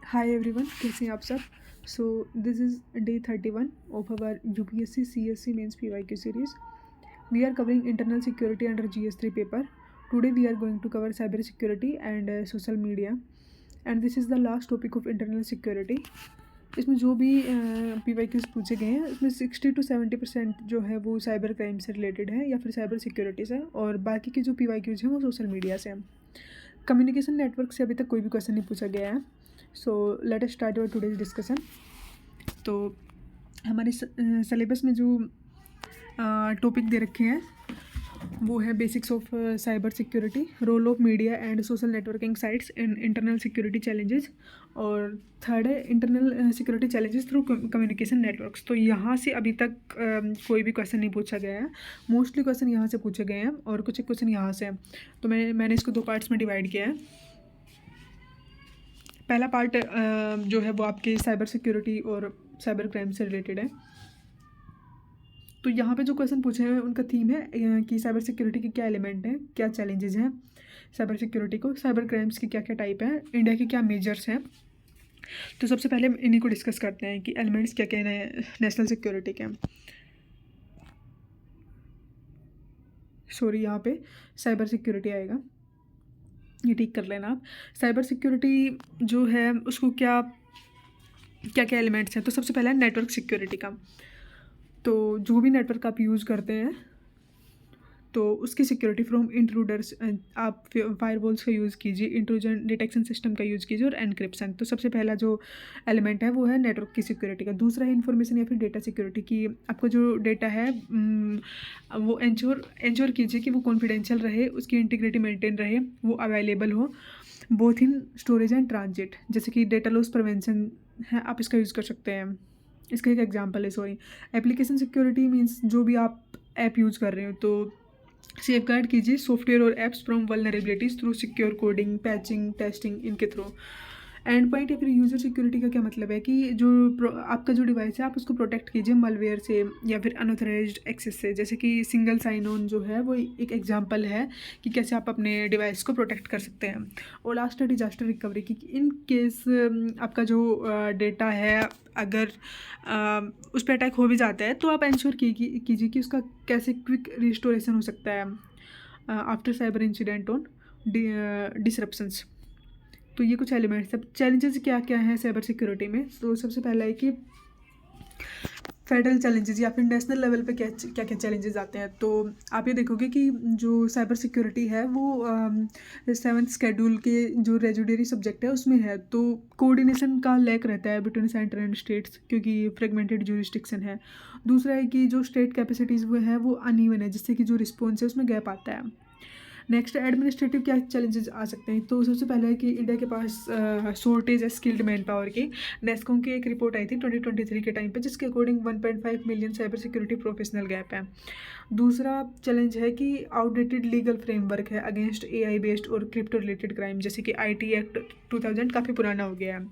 Hi everyone, कैसे हैं आप सब। So this is day 31 of our UPSC CSC mains PYQ series. We are covering internal security under GS3 paper. Today we are going to cover cyber security and social media, and this is the last topic of internal security. इसमें जो भी P Y Qs पूछे गए हैं उसमें 60 to 70% जो है वो साइबर क्राइम से रिलेटेड है या फिर साइबर सिक्योरिटी से, और बाकी के जो पी वाई क्यूज़ हैं वो सोशल मीडिया से हैं. कम्युनिकेशन नेटवर्क से अभी तक कोई भी क्वेश्चन नहीं पूछा गया है. So let us start our today's discussion. तो हमारे सिलेबस में जो टॉपिक दे रखे हैं वो है basics of cyber security, role of media and social networking sites in internal security challenges, और थर्ड है internal security challenges through communication networks. तो यहाँ से अभी तक कोई भी क्वेश्चन नहीं पूछा गया है. मोस्टली क्वेश्चन यहाँ से पूछे गए हैं और कुछ क्वेश्चन यहाँ से हैं. तो मैंने इसको 2 पार्ट्स में डिवाइड किया है. पहला पार्ट जो है वो आपके साइबर सिक्योरिटी और साइबर क्राइम से रिलेटेड है. तो यहाँ पे जो क्वेश्चन पूछे हैं उनका थीम है कि साइबर सिक्योरिटी के क्या एलिमेंट हैं, क्या चैलेंजेस हैं साइबर सिक्योरिटी को, साइबर क्राइम्स की क्या क्या टाइप हैं, इंडिया के क्या मेजर्स हैं. तो सबसे पहले इन्हीं को डिस्कस करते हैं कि एलिमेंट्स क्या क्या हैं नेशनल सिक्योरिटी के. सॉरी, यहाँ पे साइबर सिक्योरिटी आएगा, ये ठीक कर लेना आप. साइबर सिक्योरिटी जो है उसको क्या क्या क्या एलिमेंट्स हैं. तो सबसे पहला है नेटवर्क सिक्योरिटी का. तो जो भी नेटवर्क आप यूज़ करते हैं तो उसकी सिक्योरिटी फ्रॉम इंट्रूडर्स, आप फायरवॉल्स का यूज़ कीजिए, इंट्रूजन डिटेक्शन सिस्टम का यूज़ कीजिए, और एनक्रिप्शन. तो सबसे पहला जो एलिमेंट है वो है नेटवर्क की सिक्योरिटी का. दूसरा है इन्फॉर्मेशन या फिर डेटा सिक्योरिटी की. आपको जो डेटा है वो इंश्योर कीजिए कि वो कॉन्फिडेंशियल रहे, उसकी इंटीग्रिटी मेंटेन रहे, वो अवेलेबल हो both in storage and transit. जैसे कि डेटा लॉस प्रिवेंशन है, आप इसका यूज़ कर सकते हैं. इसका एक एग्जांपल है, सॉरी, एप्लीकेशन सिक्योरिटी मींस जो भी आप ऐप यूज़ कर रहे हो तो सेफ गार्ड कीजिए सॉफ्टवेयर और apps from vulnerabilities through secure coding, patching, testing, इनके थ्रू. एंड पॉइंट या फिर यूज़र सिक्योरिटी का क्या मतलब है कि जो आपका जो डिवाइस है आप उसको प्रोटेक्ट कीजिए मलवेयर से या फिर अनऑथराइज्ड एक्सेस से. जैसे कि सिंगल साइन ऑन जो है वो एक एग्जांपल है कि कैसे आप अपने डिवाइस को प्रोटेक्ट कर सकते हैं. और लास्ट है डिजास्टर रिकवरी की. इन केस आपका जो डेटा है अगर उस पर अटैक हो भी जाता है तो आप इंश्योर कीजिए कि उसका कैसे क्विक रिस्टोरेशन हो सकता है after cyber incident on disruptions. तो ये कुछ एलिमेंट्स हैं. चैलेंजेस क्या क्या हैं साइबर सिक्योरिटी में. तो सबसे पहला है कि फेडरल चैलेंजेस या फिर नेशनल लेवल पे क्या क्या चैलेंजेस आते हैं. तो आप ये देखोगे कि जो साइबर सिक्योरिटी है वो 7th शेड्यूल के जो रेजुडरी सब्जेक्ट है उसमें है. तो कोऑर्डिनेशन का लैक रहता है बिटवीन सेंटर एंड स्टेट्स क्योंकि फ्रेगमेंटेड ज्यूरिस्डिक्शन है. दूसरा है कि जो स्टेट कैपेसिटीज़ वो है वो अनइवन है, जिससे कि जो रिस्पॉन्स है उसमें गैप आता है. नेक्स्ट एडमिनिस्ट्रेटिव क्या चैलेंजेस आ सकते हैं. तो सबसे पहले है कि इंडिया के पास शॉर्टेज है स्किल्ड मैन पावर की. नेस्कॉम की एक रिपोर्ट आई थी 2023 के टाइम पे जिसके according 1.5 million cyber security professional gap है. दूसरा चैलेंज है कि आउटडेटेड लीगल फ्रेमवर्क है अगेंस्ट AI बेस्ड और क्रिप्टो रिलेटेड क्राइम. जैसे कि IT एक्ट 2000 काफ़ी पुराना हो गया है.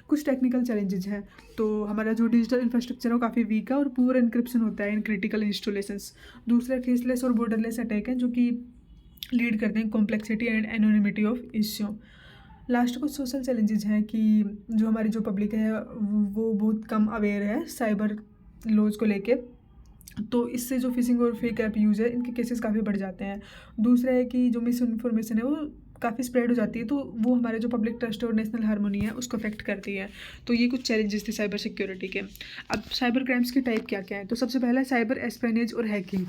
कुछ टेक्निकल चैलेंजेस हैं. तो हमारा जो डिजिटल इंफ्रास्ट्रक्चर है वो काफ़ी वीक है और पुअर एनक्रिप्शन होता है इन क्रिटिकल इंस्टॉलेशंस. दूसरा फेसलेस और बॉर्डरलेस अटैक है जो कि लीड करते हैं complexity and anonymity of issue. Last कुछ सोशल चैलेंजेस हैं कि जो हमारी जो पब्लिक है वो बहुत कम अवेयर है साइबर लॉज को लेके. तो इससे जो फिशिंग और फेक ऐप यूज़ है इनके केसेस काफ़ी बढ़ जाते हैं. दूसरा है कि जो मिस इन्फॉर्मेशन है वो काफ़ी स्प्रेड हो जाती है, तो वो हमारे जो पब्लिक ट्रस्ट और नेशनल हार्मोनी है उसको अफेक्ट करती है. तो ये कुछ चैलेंजेस थे साइबर सिक्योरिटी के. अब साइबर क्राइम्स की टाइप क्या क्या है. तो सबसे पहला है साइबर एस्पेनेज और हैकिंग.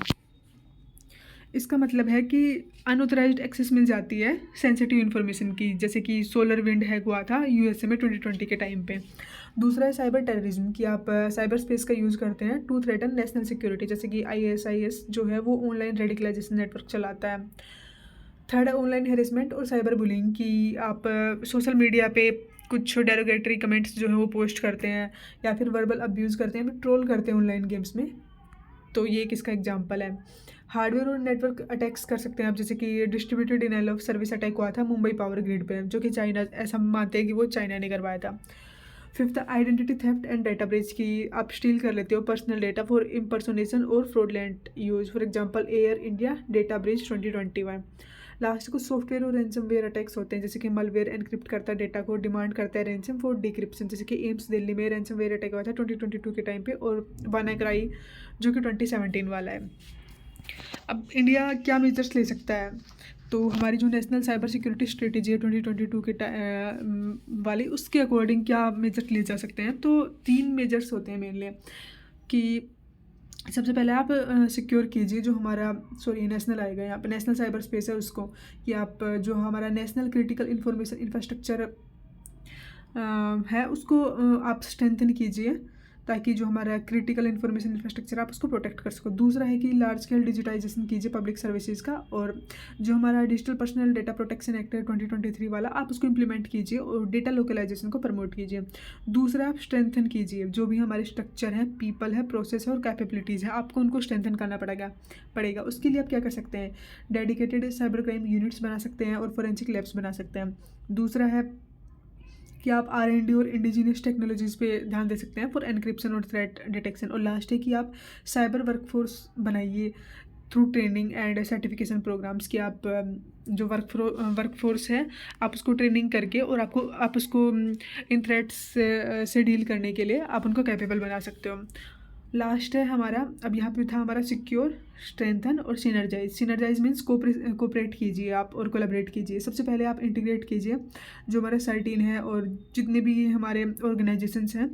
इसका मतलब है कि अनऑथराइज्ड एक्सेस मिल जाती है सेंसिटिव इन्फॉर्मेशन की, जैसे कि सोलर विंड हैक हुआ था USA में 2020 के टाइम पे. दूसरा है साइबर टेररिज्म कि आप साइबर स्पेस का यूज़ करते हैं टू थ्रेटन नेशनल सिक्योरिटी. जैसे कि ISIS जो है वो ऑनलाइन रेडिकलाइजेशन नेटवर्क चलाता है. थर्ड है ऑनलाइन हेरेसमेंट और साइबर बुलिंग कि आप सोशल मीडिया पे कुछ डेरोगेटरी कमेंट्स जो है वो पोस्ट करते हैं या फिर वर्बल अब्यूज़ करते हैं, फिर ट्रोल करते हैं ऑनलाइन गेम्स में. तो ये किसका एग्जांपल है. हार्डवेयर और नेटवर्क अटैक्स कर सकते हैं आप. जैसे कि distributed denial of service attack हुआ था मुंबई पावर ग्रिड पे, जो कि चाइना, ऐसा मानते हैं कि वो चाइना ने करवाया था. Fifth identity theft and data breach की आप स्टील कर लेते हो पर्सनल डेटा फॉर इम्पर्सोनेशन और fraudulent use. For example air India data breach 2021. Last कुछ सॉफ्टवेयर और रैंसमवेयर अटैक्स होते हैं, जैसे कि मलवेयर एनक्रिप्ट करता है डेटा को, डिमांड करता है रैंसम फॉर डिक्रिप्शन, जैसे कि एम्स दिल्ली में रैंसमवेयर अटैक हुआ था 2022 के टाइम पे, और वानाक्राई जो कि 2017 वाला है। अब इंडिया क्या मेजर्स ले सकता है, तो हमारी जो नेशनल साइबर सिक्योरिटी स्ट्रेटेजी है 2022 के वाली, उसके अकॉर्डिंग क्या मेजर्स लिए जा सकते हैं। तो 3 मेजर्स होते हैं मेनली, कि सबसे पहले आप सिक्योर कीजिए जो हमारा नेशनल आएगा यहाँ पे, नेशनल साइबर स्पेस है उसको, कि आप जो हमारा नेशनल क्रिटिकल इंफॉर्मेशन इंफ्रास्ट्रक्चर है उसको आप स्ट्रेंथन कीजिए, ताकि जो हमारा क्रिटिकल इंफॉर्मेशन इंफ्रास्ट्रक्चर आप उसको प्रोटेक्ट कर सको। दूसरा है कि लार्ज स्केल डिजिटाइजेशन कीजिए पब्लिक सर्विसेज का, और जो हमारा digital personal data protection act है 2023 वाला, आप उसको इम्प्लीमेंट कीजिए और डेटा लोकलाइजेशन को प्रमोट कीजिए। दूसरा, आप स्ट्रेंथन कीजिए जो भी हमारे स्ट्रक्चर है, पीपल है, प्रोसेस है और कैपेबिलिटीज़ है, आपको उनको स्ट्रेंथन करना पड़ेगा। उसके लिए आप क्या कर सकते हैं, डेडिकेटेड साइबर क्राइम यूनिट्स बना सकते हैं और फोरेंसिक लैब्स बना सकते हैं। दूसरा है कि आप R&D और इंडिजीनियस टेक्नोलॉजीज़ पे ध्यान दे सकते हैं फॉर एनक्रिप्शन और थ्रेट डिटेक्शन। और लास्ट है कि आप साइबर वर्कफोर्स बनाइए through training and certification programs, कि आप जो वर्कफोर्स है आप उसको ट्रेनिंग करके और आप उसको इन थ्रेट्स से डील करने के लिए आप उनको कैपेबल बना सकते हो। लास्ट है हमारा, अब यहाँ पे था हमारा सिक्योर, स्ट्रेंथन और सिनर्जाइज मीन्स कोऑपरेट कीजिए आप और कोलैबोरेट कीजिए। सबसे पहले आप इंटीग्रेट कीजिए जो हमारा सर्टिन है और जितने भी हमारे ऑर्गेनाइजेशंस हैं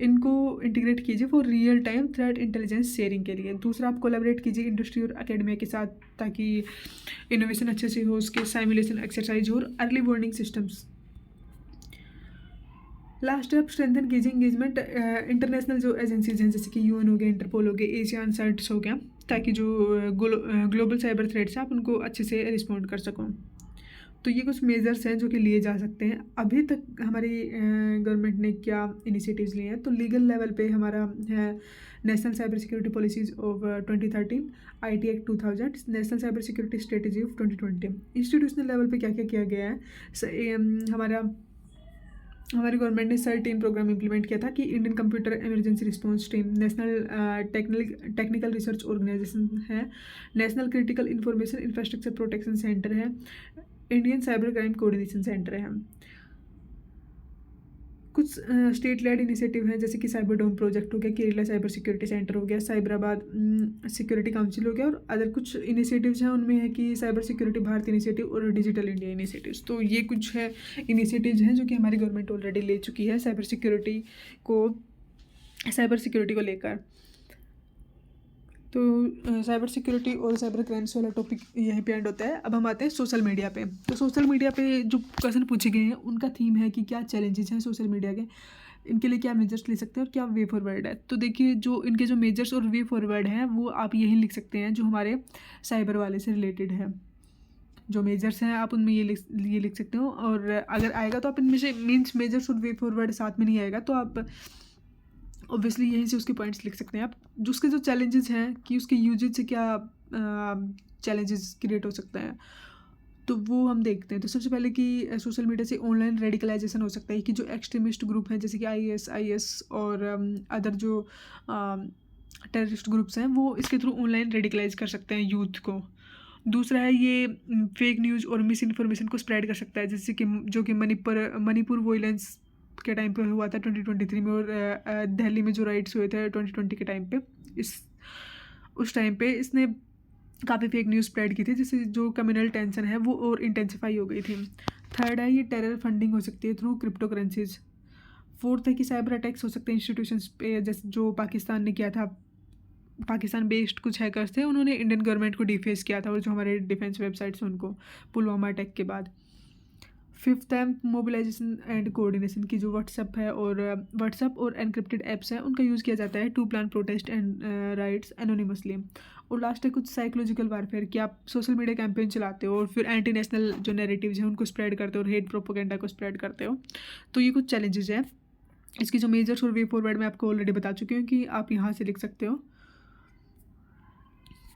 इनको इंटीग्रेट कीजिए for real time threat intelligence sharing के लिए। दूसरा, आप कोलैबोरेट कीजिए इंडस्ट्री और एकेडमिया के साथ, ताकि इनोवेशन अच्छे से हो, उसके साइमुलेशन एक्सरसाइज हो और अर्ली वार्निंग सिस्टम्स। लास्ट आप स्ट्रेंथन कीजिए इंगेजमेंट इंटरनेशनल जो एजेंसीज हैं, जैसे कि UN हो गया, इंटरपोल हो गया, एशियान सर्ट्स हो गया, ताकि जो ग्लोबल साइबर थ्रेट्स हैं आप उनको अच्छे से रिस्पॉन्ड कर सको। तो ये कुछ मेजर्स हैं जो कि लिए जा सकते हैं। अभी तक हमारी गवर्नमेंट ने क्या इनिशिएटिव्स लिए हैं, तो लीगल लेवल पे हमारा है national cyber security policies of 2013, IT act 2000, national cyber security strategy of 2020। Institutional level पे क्या क्या किया गया है, हमारी गवर्नमेंट ने सर्टेन प्रोग्राम इंप्लीमेंट किया था, कि Indian computer emergency response team, national technical research organisation है, national critical information infrastructure protection centre है, Indian cyber crime coordination centre है। कुछ स्टेट लेड इनिशिएटिव हैं, जैसे कि साइबर डोम प्रोजेक्ट हो गया, केरला साइबर सिक्योरिटी सेंटर हो गया, साइबराबाद सिक्योरिटी काउंसिल हो गया, और अदर कुछ इनिशिएटिव्स हैं उनमें है कि साइबर सिक्योरिटी भारत इनिशिएटिव और डिजिटल इंडिया इनिशिएटिव्स। तो ये कुछ है इनिशिएटिव्स हैं जो कि हमारी गवर्नमेंट ऑलरेडी ले चुकी है साइबर सिक्योरिटी को लेकर। तो साइबर सिक्योरिटी और साइबर क्राइम्स वाला टॉपिक यहीं पे एंड होता है। अब हम आते हैं सोशल मीडिया पे। तो सोशल मीडिया पे जो क्वेश्चन पूछे गए हैं उनका थीम है कि क्या चैलेंजेस हैं सोशल मीडिया के, इनके लिए क्या मेजर्स ले सकते हैं और क्या वे फॉरवर्ड है। तो देखिए, जो इनके जो मेजर्स और वे फॉरवर्ड हैं वो आप यही लिख सकते हैं जो हमारे साइबर वाले से रिलेटेड है। जो मेजर्स हैं आप उनमें ये लिख सकते हो, और अगर आएगा तो आप इनमें से मीन्स मेजर्स और वे फॉरवर्ड साथ में नहीं आएगा तो आप ऑब्वियसली यहीं से उसके पॉइंट्स लिख सकते हैं आप, जो उसके जो चैलेंजेस हैं कि उसके यूजेज से क्या चैलेंजेस क्रिएट हो सकते हैं, तो वो हम देखते हैं। तो सबसे पहले कि सोशल मीडिया से ऑनलाइन रेडिकलाइजेशन हो सकता है, कि जो एक्सट्रीमिस्ट ग्रुप हैं जैसे कि IS और अदर जो टेररिस्ट ग्रुप्स हैं वो इसके थ्रू ऑनलाइन रेडिकलाइज कर सकते हैं यूथ को। दूसरा है ये फेक न्यूज़ और मिस इन्फॉर्मेशन को स्प्रेड कर सकता है, जैसे कि जो कि मणिपुर वॉयलेंस के टाइम पे हुआ था 2023 में, और दिल्ली में जो राइट्स हुए थे 2020 के टाइम पे, उस टाइम पे इसने काफ़ी फेक न्यूज़ स्प्रेड की थी, जिससे जो कम्युनल टेंशन है वो और इंटेंसिफाई हो गई थी। थर्ड है ये टेरर फंडिंग हो सकती है थ्रू क्रिप्टो करेंसीज। फोर्थ है कि साइबर अटैक्स हो सकते हैं इंस्टीट्यूशंस पे, जैसे जो पाकिस्तान ने किया था। पाकिस्तान बेस्ड कुछ हैकर्स थे, उन्होंने इंडियन गवर्नमेंट को डिफेस किया था, और जो हमारे डिफेंस वेबसाइट्स हैं उनको, पुलवामा अटैक के बाद। फिफ्थ है मोबिलाइजेशन एंड कोऑर्डिनेशन, की जो व्हाट्सएप और एनक्रिप्टेड ऐप्स हैं उनका यूज़ किया जाता है to plan protest and rights anonymously. और लास्ट है कुछ साइकोलॉजिकल वारफेयर, कि आप सोशल मीडिया कैंपेन चलाते हो और फिर एंटी नेशनल जो नैरेटिव्स हैं उनको स्प्रेड करते हो और हेट प्रोपोगेंडा को स्प्रेड करते हो। तो ये कुछ चैलेंजेस हैं। इसकी जो मेजर्स और वे फॉरवर्ड मैं आपको ऑलरेडी बता चुकी हूँ कि आप यहाँ से लिख सकते हो।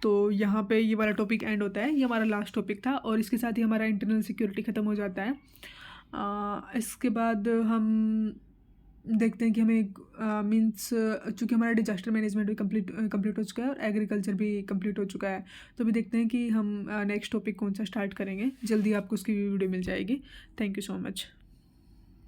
तो यहाँ पे ये वाला टॉपिक एंड होता है, ये हमारा लास्ट टॉपिक था, और इसके साथ ही हमारा इंटरनल सिक्योरिटी ख़त्म हो जाता है। इसके बाद हम देखते हैं कि हमें मीन्स चूँकि हमारा डिजास्टर मैनेजमेंट भी कंप्लीट हो चुका है और एग्रीकल्चर भी कंप्लीट हो चुका है। तो अभी देखते हैं कि हम नेक्स्ट टॉपिक कौन सा स्टार्ट करेंगे। जल्दी आपको उसकी वीडियो मिल जाएगी। Thank you so much.